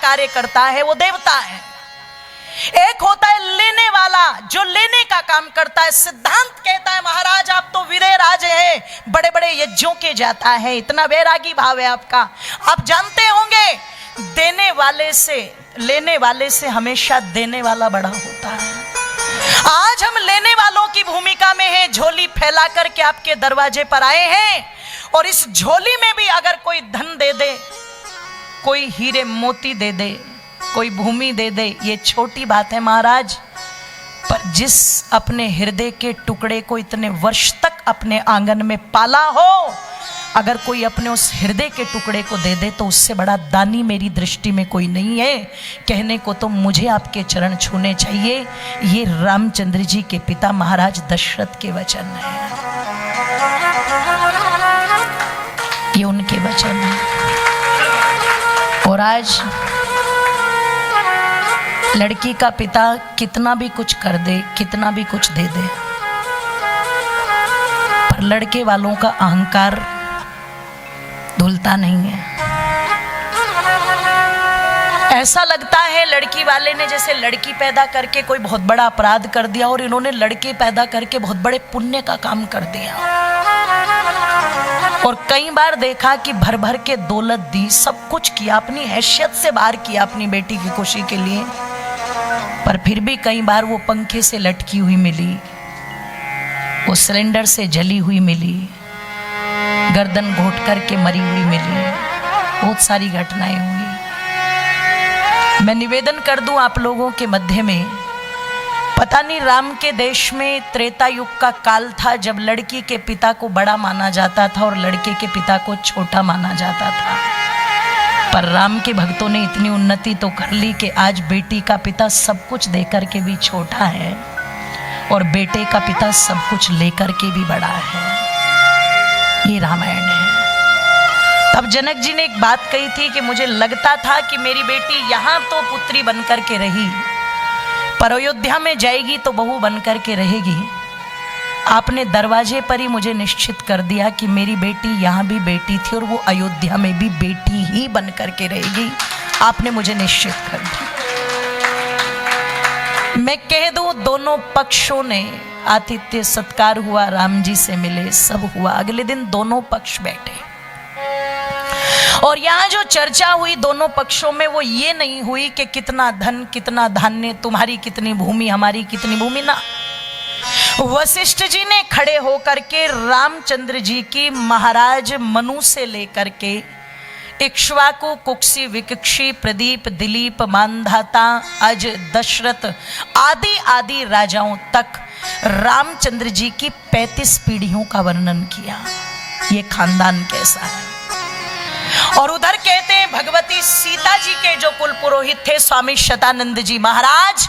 कार्य करता है वो देवता है। एक होता है लेने वाला, जो लेने का काम करता है। सिद्धांत कहता है महाराज आप तो वीरे राज है, बड़े बड़े यज्ञों के जाता है, इतना वैरागी भाव है आपका। आप जानते होंगे देने वाले से, लेने वाले से हमेशा देने वाला बड़ा होता है। आज हम लेने वालों की भूमिका में हैं, झोली फैला करके आपके दरवाजे पर आए हैं, और इस झोली में भी अगर कोई धन दे दे, कोई हीरे मोती दे दे, कोई भूमि दे दे, ये छोटी बात है महाराज। पर जिस अपने हृदय के टुकड़े को इतने वर्ष तक अपने आंगन में पाला हो, अगर कोई अपने उस हृदय के टुकड़े को दे दे तो उससे बड़ा दानी मेरी दृष्टि में कोई नहीं है। कहने को तो मुझे आपके चरण छूने चाहिए। ये रामचंद्र जी के पिता महाराज दशरथ के वचन है, ये उनके वचन है। और आज लड़की का पिता कितना भी कुछ कर दे, कितना भी कुछ दे दे, पर लड़के वालों का अहंकार धुलता नहीं है। ऐसा लगता है लड़की वाले ने जैसे लड़की पैदा करके कोई बहुत बड़ा अपराध कर दिया, और इन्होंने लड़के पैदा करके बहुत बड़े पुण्य का काम कर दिया। और कई बार देखा कि भर भर के दौलत दी, सब कुछ किया, अपनी हैसियत से बाहर किया अपनी बेटी की खुशी के लिए, पर फिर भी कई बार वो पंखे से लटकी हुई मिली, वो सिलेंडर से जली हुई मिली, गर्दन घोट करके मरी हुई मिली। बहुत सारी घटनाएं हुई। मैं निवेदन कर दूं आप लोगों के मध्य में, पता नहीं राम के देश में त्रेता युग का काल था जब लड़की के पिता को बड़ा माना जाता था और लड़के के पिता को छोटा माना जाता था। पर राम के भक्तों ने इतनी उन्नति तो कर ली कि आज बेटी का पिता सब कुछ देकर के भी छोटा है और बेटे का पिता सब कुछ लेकर के भी बड़ा है। ये रामायण है। तब जनक जी ने एक बात कही थी कि मुझे लगता था कि मेरी बेटी यहाँ तो पुत्री बनकर के रही, पर अयोध्या में जाएगी तो बहू बनकर के रहेगी। आपने दरवाजे पर ही मुझे निश्चित कर दिया कि मेरी बेटी यहाँ भी बेटी थी और वो अयोध्या में भी बेटी ही बनकर के रहेगी। आपने मुझे निश्चित कर दिया। मैं कह दूं दोनों पक्षों ने आतिथ्य सत्कार हुआ, राम जी से मिले, सब हुआ। अगले दिन दोनों पक्ष बैठे और यहाँ जो चर्चा हुई दोनों पक्षों में वो ये नहीं हुई कि कितना धन, कितना धान्य, तुम्हारी कितनी भूमि, हमारी कितनी भूमि, ना। वशिष्ठ जी ने खड़े होकर के रामचंद्र जी की महाराज मनु से लेकर के इक्ष्वाकु, कुक्षी, विकक्षी, प्रदीप, दिलीप, मानधाता, अज, दशरथ आदि आदि राजाओं तक रामचंद्र जी की 35 पीढ़ियों का वर्णन किया। ये खानदान कैसा है। और उधर कहते हैं भगवती सीता जी के जो कुल पुरोहित थे स्वामी शतानंद जी महाराज,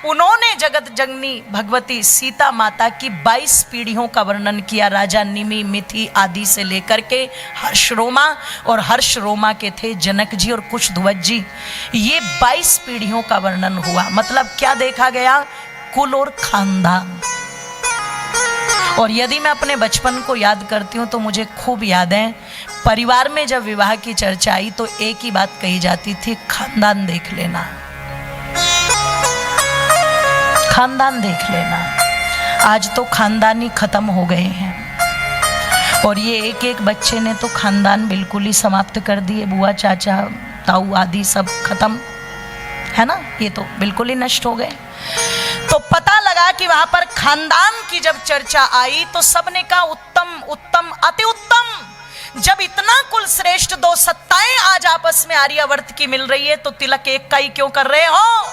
उन्होंने जगत जननी भगवती सीता माता की 22 पीढ़ियों का वर्णन किया। राजा निमि, मिथि आदि से लेकर के हर्षरोमा, और हर्षरोमा के थे जनक जी और कुश ध्वज जी। ये 22 पीढ़ियों का वर्णन हुआ। मतलब क्या देखा गया? कुल और खानदान। और यदि मैं अपने बचपन को याद करती हूँ तो मुझे खूब याद है, परिवार में जब विवाह की चर्चा आई तो एक ही बात कही जाती थी, खानदान देख लेना, खानदान देख लेना। आज तो खानदान ही खत्म हो गए हैं और ये एक एक बच्चे ने तो खानदान बिल्कुल ही समाप्त कर दिए। बुआ, चाचा, ताऊ आदि सब खत्म है ना, ये तो बिल्कुल ही नष्ट हो गए। तो पता लगा कि वहां पर खानदान की जब चर्चा आई तो सबने कहा उत्तम, उत्तम, अति उत्तम। जब इतना कुल श्रेष्ठ दो सत्ताएं आज आपस में आर्यावर्त की मिल रही है तो तिलक एक का ही क्यों कर रहे हो?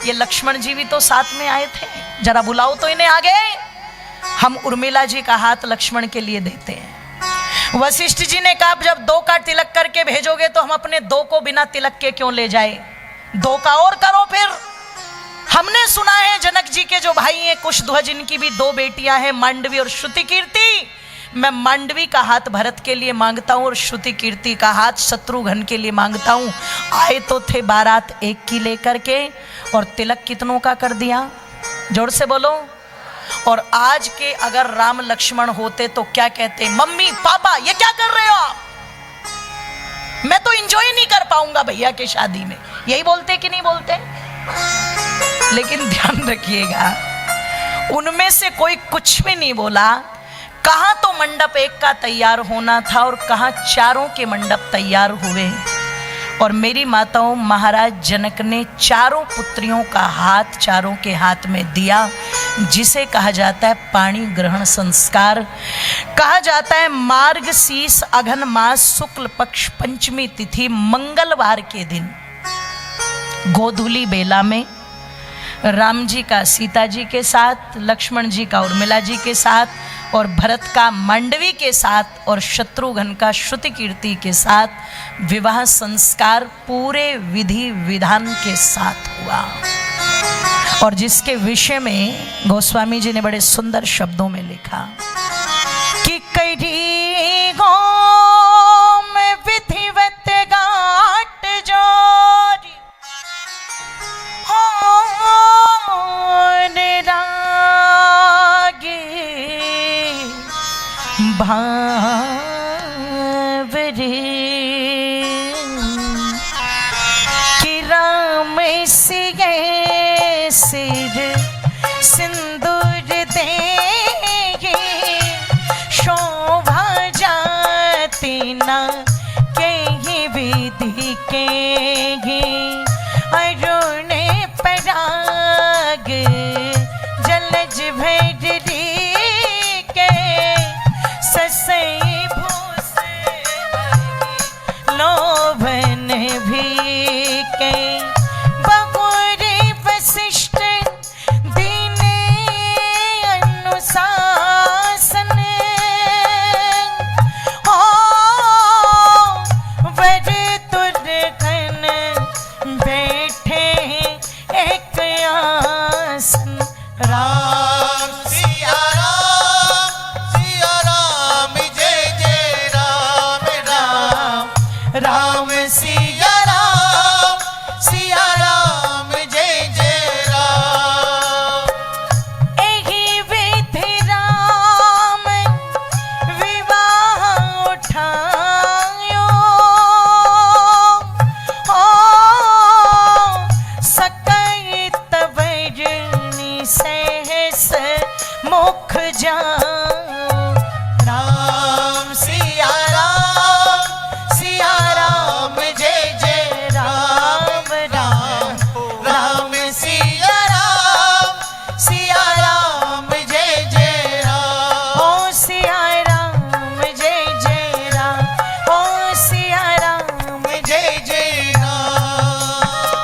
ये लक्ष्मण जी भी तो साथ में आए थे, जरा बुलाओ तो इन्हें आगे। हम उर्मिला जी का हाथ लक्ष्मण के लिए देते हैं। वशिष्ठ जी ने कहा जब 2 का तिलक करके भेजोगे तो हम अपने 2 को बिना तिलक के क्यों ले जाए, 2 का और करो। फिर हमने सुना है जनक जी के जो भाई हैं कुशध्वज, इनकी भी 2 बेटियां हैं, मांडवी और श्रुति कीर्ति। मैं मांडवी का हाथ भरत के लिए मांगता हूं और श्रुति कीर्ति का हाथ शत्रुघ्न के लिए मांगता हूं। आए तो थे बारात एक की लेकर के और तिलक कितनों का कर दिया? जोर से बोलो। और आज के अगर राम लक्ष्मण होते तो क्या कहते? मम्मी, पापा, ये क्या कर रहे हो आप? मैं तो एंजॉय नहीं कर पाऊंगा भैया के शादी में। यही बोलते कि नहीं बोलते? लेकिन ध्यान रखिएगा, उनमें से कोई कुछ भी नहीं बोला। कहां तो मंडप एक का तैयार होना था और कहां चारों के मंडप तैयार हुए। और मेरी माताओं, महाराज जनक ने चारों पुत्रियों का हाथ चारों के हाथ में दिया, जिसे कहा जाता है पाणी ग्रहण संस्कार। कहा जाता है मार्गशीर्ष अघन मास शुक्ल पक्ष पंचमी तिथि मंगलवार के दिन गोधूली बेला में राम जी का सीता जी के साथ, लक्ष्मण जी का उर्मिला जी के साथ, और भरत का मांडवी के साथ, और शत्रुघ्न का श्रुति कीर्ति के साथ विवाह संस्कार पूरे विधि विधान के साथ हुआ। और जिसके विषय में गोस्वामी जी ने बड़े सुंदर शब्दों में लिखा कि कई गाँव में विधिवत गाट जोरी भावरे कि राम सिगे सिर सिंदूर देंगे शोभा जाती न के विधि के अरुण पराग जलज भैरी के ससई भूस लोभन भी के बहुरी वशिष्ठ दीने अनुशासन हो वर तुरखन बैठे एक आसन राम सिया राम जय जय राम राम राम सिया सिया राम जय जय राम। एही विधि राम विवाह उठायो ओ सकई तबरनी सहस मुख जाओ राम सिया राम जय जय राम राम राम सिया राम जय जय राम। ओ सिया राम जय जय राम, ओ सिया राम जय जय राम।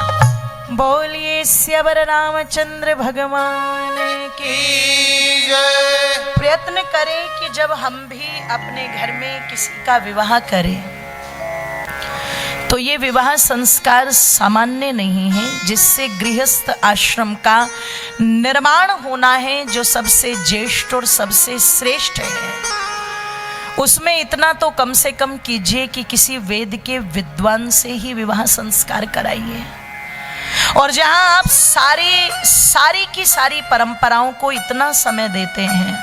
बोलिए स्यवर रामचंद्र भगवान की। की जय। प्रयत्न करें कि जब हम भी अपने घर में किसी का विवाह करें तो ये विवाह संस्कार सामान्य नहीं है, जिससे गृहस्थ आश्रम का निर्माण होना है, जो सबसे ज्येष्ठ और सबसे श्रेष्ठ है। उसमें इतना तो कम से कम कीजिए कि किसी वेद के विद्वान से ही विवाह संस्कार कराइए। और जहां आप सारी की सारी परंपराओं को इतना समय देते हैं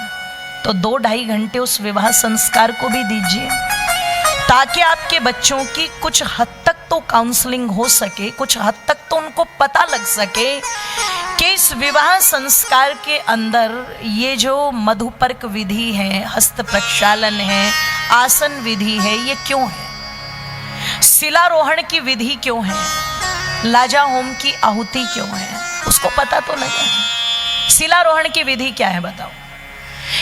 तो 2-2.5 घंटे उस विवाह संस्कार को भी दीजिए, ताकि आपके बच्चों की कुछ हद तक तो काउंसलिंग हो सके, कुछ हद तक तो उनको पता लग सके कि इस विवाह संस्कार के अंदर ये जो मधुपर्क विधि है, हस्त प्रक्षालन है, आसन विधि है, ये क्यों है, शिलारोहण की विधि क्यों है, लाजा होम की आहुति क्यों है, उसको पता तो लगे। शिलारोहण की विधि क्या है बताओ?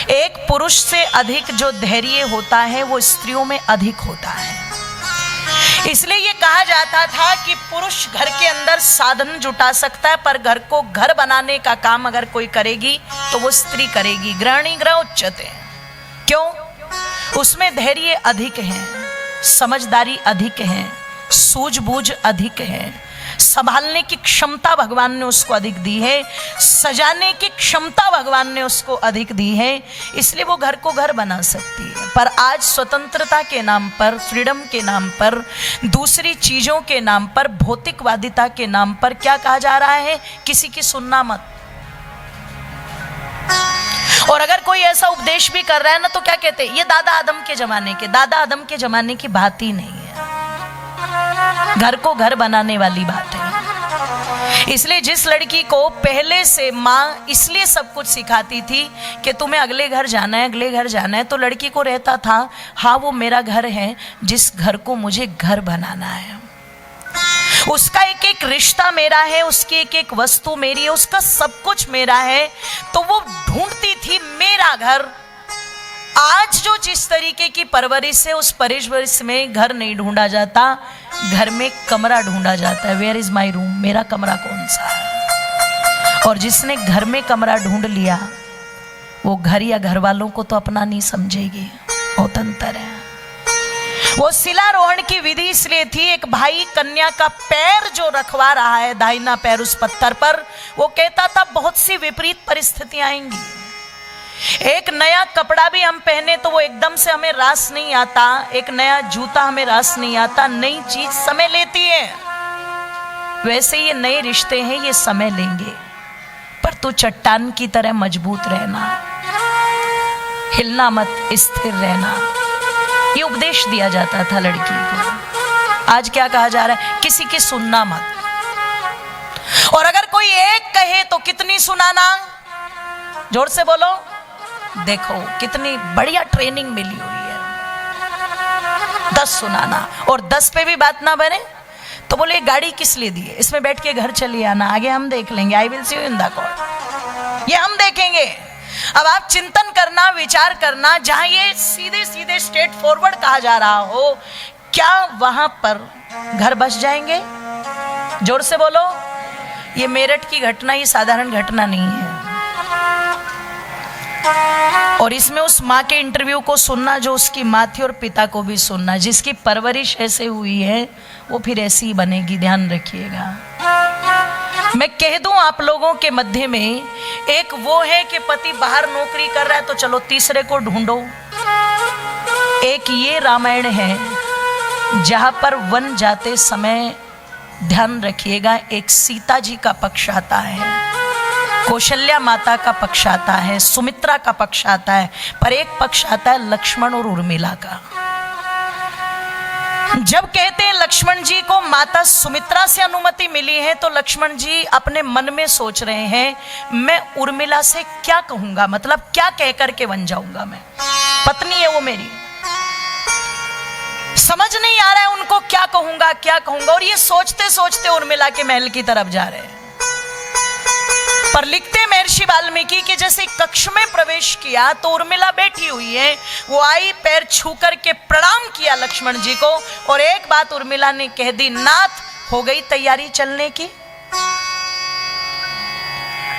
एक पुरुष से अधिक जो धैर्य होता है वो स्त्रियों में अधिक होता है। इसलिए ये कहा जाता था कि पुरुष घर के अंदर साधन जुटा सकता है, पर घर को घर बनाने का काम अगर कोई करेगी तो वो स्त्री करेगी। गृहिणी गृह उच्चते। क्यों? उसमें धैर्य अधिक है, समझदारी अधिक है, सूझबूझ अधिक है, संभालने की क्षमता भगवान ने उसको अधिक दी है, सजाने की क्षमता भगवान ने उसको अधिक दी है, इसलिए वो घर को घर बना सकती है। पर आज स्वतंत्रता के नाम पर, फ्रीडम के नाम पर, दूसरी चीजों के नाम पर, भौतिकवादिता के नाम पर क्या कहा जा रहा है? किसी की सुनना मत। और अगर कोई ऐसा उपदेश भी कर रहा है ना तो क्या कहते हैं? ये दादा आदम के जमाने की बात ही नहीं है। घर को घर बनाने वाली बात है। इसलिए जिस लड़की को पहले से माँ इसलिए सब कुछ सिखाती थी कि तुम्हें अगले घर जाना है, अगले घर जाना है, तो लड़की को रहता था हाँ वो मेरा घर है जिस घर को मुझे घर बनाना है। उसका एक एक रिश्ता मेरा है, उसकी एक एक वस्तु मेरी है, उसका सब कुछ मेरा है। तो वो ढूंढती थी मेरा घर। आज जो जिस तरीके की परवरिश है उस परवरिश में घर नहीं ढूंढा जाता, घर में कमरा ढूंढा जाता है। वेयर इज माई रूम, मेरा कमरा कौन सा है। और जिसने घर में कमरा ढूंढ लिया वो घर या घर वालों को तो अपना नहीं समझेगी। बहुत अंतर है। वो शिलारोहण की विधि इसलिए थी, एक भाई कन्या का पैर जो रखवा रहा है दाहिना पैर उस पत्थर पर, वो कहता था बहुत सी विपरीत परिस्थितियां आएंगी। एक नया कपड़ा भी हम पहने तो वो एकदम से हमें रास नहीं आता, एक नया जूता हमें रास नहीं आता, नई चीज समय लेती है। वैसे ये नए रिश्ते हैं, ये समय लेंगे, पर तू चट्टान की तरह मजबूत रहना, हिलना मत, स्थिर रहना। ये उपदेश दिया जाता था लड़की को। आज क्या कहा जा रहा है, किसी की सुनना मत। और अगर कोई एक कहे तो कितनी सुनाना, जोर से बोलो। देखो कितनी बढ़िया ट्रेनिंग मिली हुई है, 10 सुनाना। और 10 पे भी बात ना बने तो बोले गाड़ी किस लिए दी है, इसमें बैठ के घर चलिए आना, आगे हम देख लेंगे, I will see you in the court, ये हम देखेंगे। अब आप चिंतन करना, विचार करना, जहां ये सीधे सीधे स्ट्रेट फॉरवर्ड कहा जा रहा हो, क्या वहां पर घर बस जाएंगे? जोर से बोलो। ये मेरठ की घटना ये साधारण घटना नहीं है। और इसमें उस माँ के इंटरव्यू को सुनना जो उसकी माँ थी, और पिता को भी सुनना। जिसकी परवरिश ऐसे हुई है वो फिर ऐसी ही बनेगी, ध्यान रखिएगा। मैं कह दूं आप लोगों के मध्य में, एक वो है कि पति बाहर नौकरी कर रहा है तो चलो तीसरे को ढूंढो। एक ये रामायण है जहां पर वन जाते समय, ध्यान रखिएगा, एक सीता जी का पक्ष आता है, कौशल्या माता का पक्ष आता है, सुमित्रा का पक्ष आता है, पर एक पक्ष आता है लक्ष्मण और उर्मिला का। जब कहते हैं लक्ष्मण जी को माता सुमित्रा से अनुमति मिली है तो लक्ष्मण जी अपने मन में सोच रहे हैं मैं उर्मिला से क्या कहूंगा, मतलब क्या कह करके बन जाऊंगा, मैं पत्नी है वो मेरी, समझ नहीं आ रहा है उनको क्या कहूंगा क्या कहूंगा। और ये सोचते सोचते उर्मिला के महल की तरफ जा रहे हैं। पर लिखते महर्षि वाल्मीकि कि जैसे कक्ष में प्रवेश किया तो उर्मिला बैठी हुई है, वो आई, पैर छू करके प्रणाम किया लक्ष्मण जी को, और एक बात उर्मिला ने कह दी, नाथ हो गई तैयारी चलने की।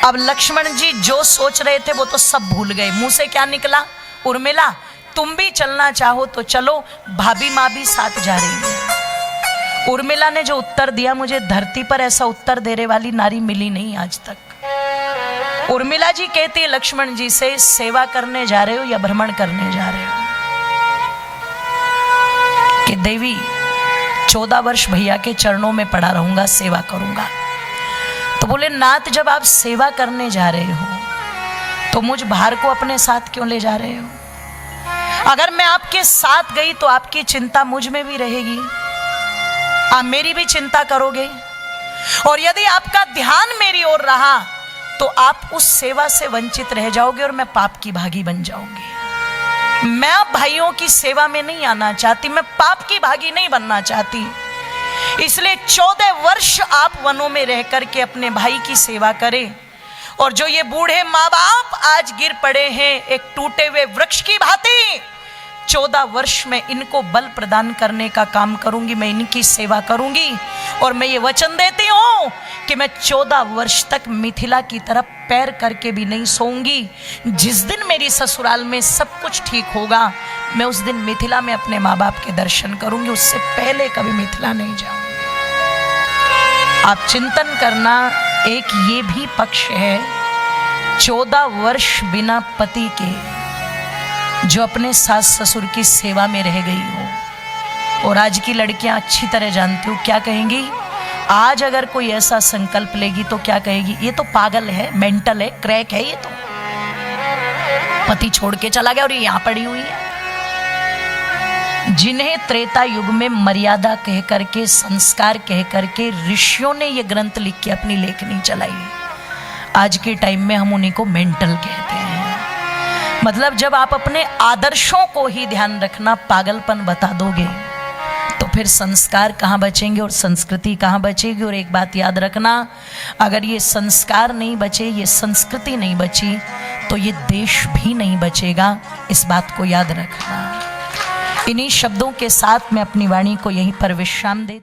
अब लक्ष्मण जी जो सोच रहे थे वो तो सब भूल गए। मुंह से क्या निकला, उर्मिला तुम भी चलना चाहो तो चलो, भाभी माँ भी साथ जा रही है। उर्मिला ने जो उत्तर दिया, मुझे धरती पर ऐसा उत्तर देने वाली नारी मिली नहीं आज तक। उर्मिला जी कहती है लक्ष्मण जी से, सेवा करने जा रहे हो या भ्रमण करने जा रहे हो? कि देवी 14 वर्ष भैया के चरणों में पड़ा रहूंगा, सेवा करूंगा। तो बोले नाथ जब आप सेवा करने जा रहे हो तो मुझ भार को अपने साथ क्यों ले जा रहे हो? अगर मैं आपके साथ गई तो आपकी चिंता मुझ में भी रहेगी, आप मेरी भी चिंता करोगे, और यदि आपका ध्यान मेरी ओर रहा तो आप उस सेवा से वंचित रह जाओगे और मैं पाप की भागी बन जाऊंगी। मैं आप भाइयों की सेवा में नहीं आना चाहती, मैं पाप की भागी नहीं बनना चाहती। इसलिए 14 वर्ष आप वनों में रह करके अपने भाई की सेवा करें। और जो ये बूढ़े माँ बाप आज गिर पड़े हैं एक टूटे हुए वृक्ष की भांति, 14 वर्ष में इनको बल प्रदान करने का काम करूंगी, मैं इनकी सेवा करूंगी। और मैं ये वचन देती हूं कि मैं 14 वर्ष तक मिथिला की तरफ पैर करके भी नहीं सोऊंगी। जिस दिन मेरी ससुराल में सब कुछ ठीक होगा, मैं उस दिन मिथिला में अपने माँ बाप के दर्शन करूंगी, उससे पहले कभी मिथिला नहीं जाऊंगी। आप चिंतन करना, एक ये भी पक्ष है 14 वर्ष बिना पति के जो अपने सास ससुर की सेवा में रह गई हो। और आज की लड़कियां अच्छी तरह जानती हो क्या कहेंगी, आज अगर कोई ऐसा संकल्प लेगी तो क्या कहेगी, ये तो पागल है, मेंटल है, क्रैक है, ये तो पति छोड़ के चला गया और ये यहां पड़ी हुई है। जिन्हें त्रेता युग में मर्यादा कह करके, संस्कार कह करके ऋषियों ने ये ग्रंथ लिख के अपनी लेखनी चलाई, आज के टाइम में हम उन्हीं को मेंटल कहते हैं। मतलब जब आप अपने आदर्शों को ही ध्यान रखना पागलपन बता दोगे तो फिर संस्कार कहाँ बचेंगे और संस्कृति कहाँ बचेगी। और एक बात याद रखना, अगर ये संस्कार नहीं बचे, ये संस्कृति नहीं बची, तो ये देश भी नहीं बचेगा। इस बात को याद रखना। इन्हीं शब्दों के साथ मैं अपनी वाणी को यहीं पर विश्राम देती